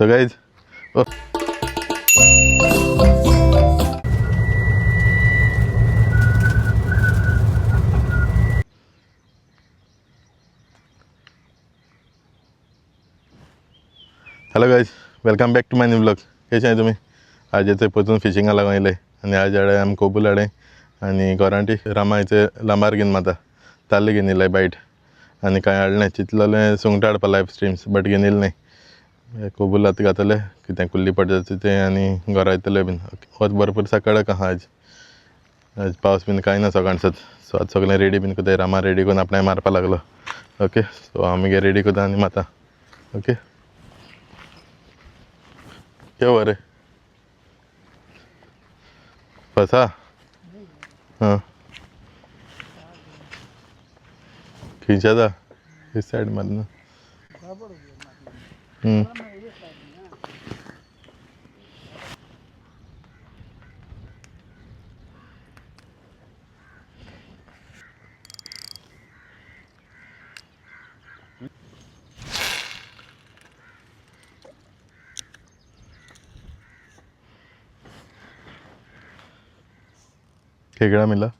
So guys hello guys welcome back to my new blog. कशें आहे तुम्ही? आज येते परतून फिशिंगा लागून येयले आनी आज हाडे आमी कोबूल हाडे आनी गोरांटी रामायचे लांबार घेवन माता ताल्ले घेवन येयले बायट आनी कांय हाडलें चिंतलेलें सुंगटां हाडपा लायफ स्ट्रिम्स बट घेवन येयले न्ही. कोबूल आतां घातले कितें कुल्ली पडटात तें आनी घरा येतले बीन. वत भरपूर सकाळक आहा आज पावस बीन कांय ना सकाळसात. सो आज सगळें रेडी बीन कोताय रामा रेडी करून आपणाय मारपा लागलो. ओके सो आमी रेडी कोता आनी माता. ओके क्या हुआ रे? फंसा? हाँ खींचा था इस साइड मरना. खेकड़ा मिला.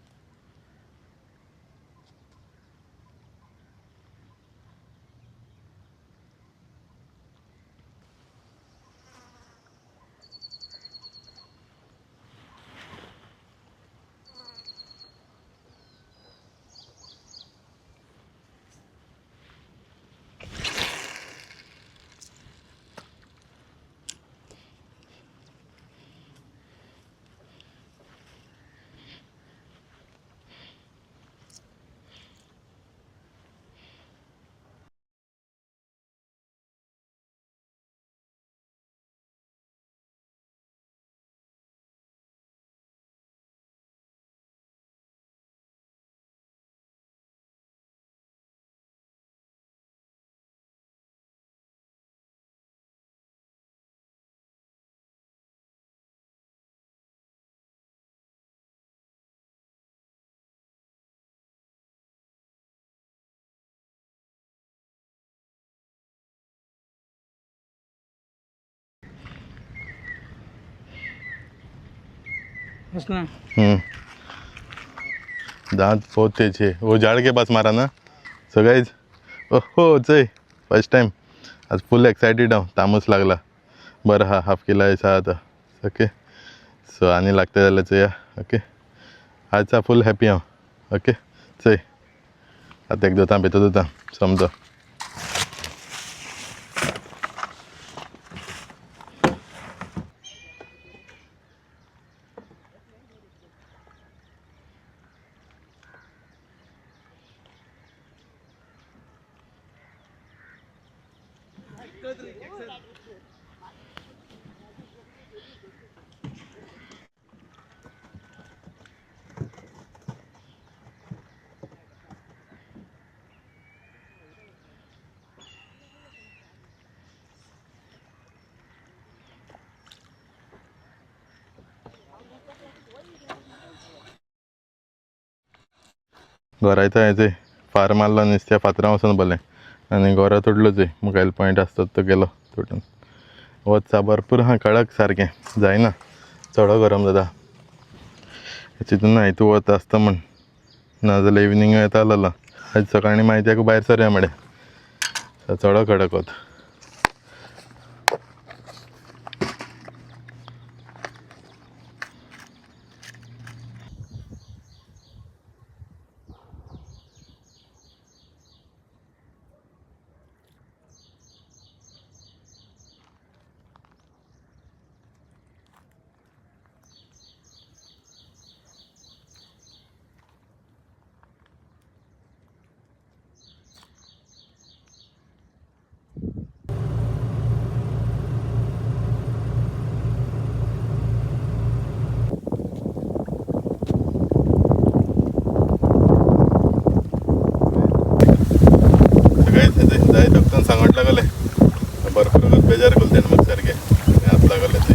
दांत बहुत तेज है. वो झाड़ के पास मारा ना. सो गाइज ओहो चय फर्स्ट टाइम आज फुल एक्सायटेड हांव. तामूस लागला बरं हा हाफ किलो आसा आतां. ओके सो आनी लागता जाल्यार चया. ओके आजचा फुल हॅपी हांव. ओके चय आतां एक दोतां भितर दोतां समजो. घरा येता हेजे फार मारलो नुस्त्या फातरां वचून बलें आनी घरा तोडलोच मुखावेल पॉयंट आसता तो गेलो तोडून. वचसा भरपूर आहा कडक सारकें जायना चडो गरम जाता. चिंतून ना तूं वत आसता म्हण नाजाल्यार इवनिंग येता आसलो. आज सकाळीं माहित्याक भायर सरया म्हळें चडो कडक वत. जाय दोगतान सांगट लागले भरपूर बेजार करते मग सारखे हात लागले ते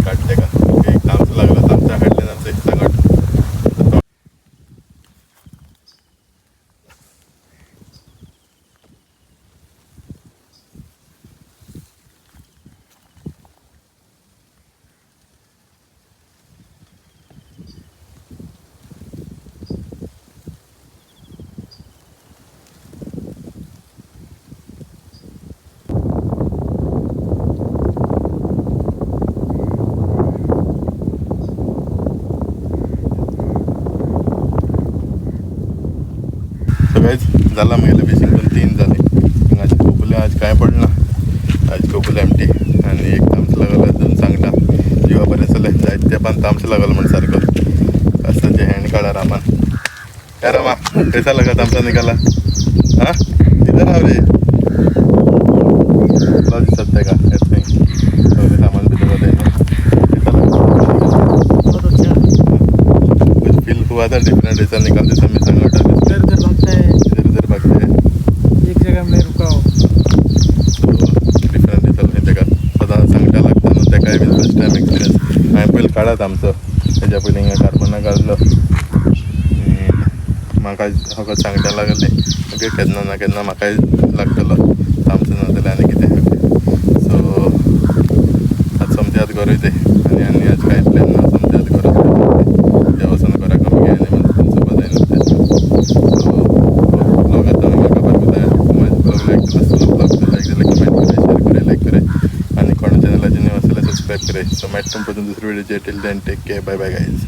काटते का एक तामचं लागलं तामचं हाडले ना ते सांगट. गाईज झाला मग फिशिंग पण 3 झाले. आज कोपुले आज काय पडला, आज कोपुले एमटी आणि एक तामस लागला 2 चांगला जीवा बरेच जायत ते पण तामस लागल म्हण सारखं असं ते हँड काढा रामान. काय रामा कैसा लगा तामसा निकाला? हां इधर राव रे तुला दिसत आहे का येत नाही सामान भी कैसा लगा? कुछ फील हुआ था डिफरेंट ऐसा निकालते समय चांगला टाका इधर भागता है, इधर भागते हैं एक जगह में रुका हो. डिफरंट दिसल माहिती का सदा सांगता लागता ना त्या काय फर्स्ट टाइम एक्सपिरियन्स हांवें पयलीं काढत आमचं तेज्या पयलीं हिंगा कार्बना काडलो म्हाका हाका सांगता लागले ओके केन्ना ना केन्ना म्हाकाय लागतलो तामसो ना जाल्यार आनी कितें सो आज समत्यात गरज ते आनी आज कांय प्लॅन ना समत्यात गरज त्या वचून घरा कमी घे आनी म्हाका तुमचो जायना सो ब्लॉग आतां म्हाका खबर उरता म्हाजो ब्लॉग लायक केलो सो ब्लॉग लायक जाल्यार कमेंट करे शेअर करे लायक करे आनी कोण चॅनलाचेर न्यू आसल्यार सबस्क्रायब करे सो मेळटा तुमकां दुसरे व्हिडिओचेर till then take care bye bye guys.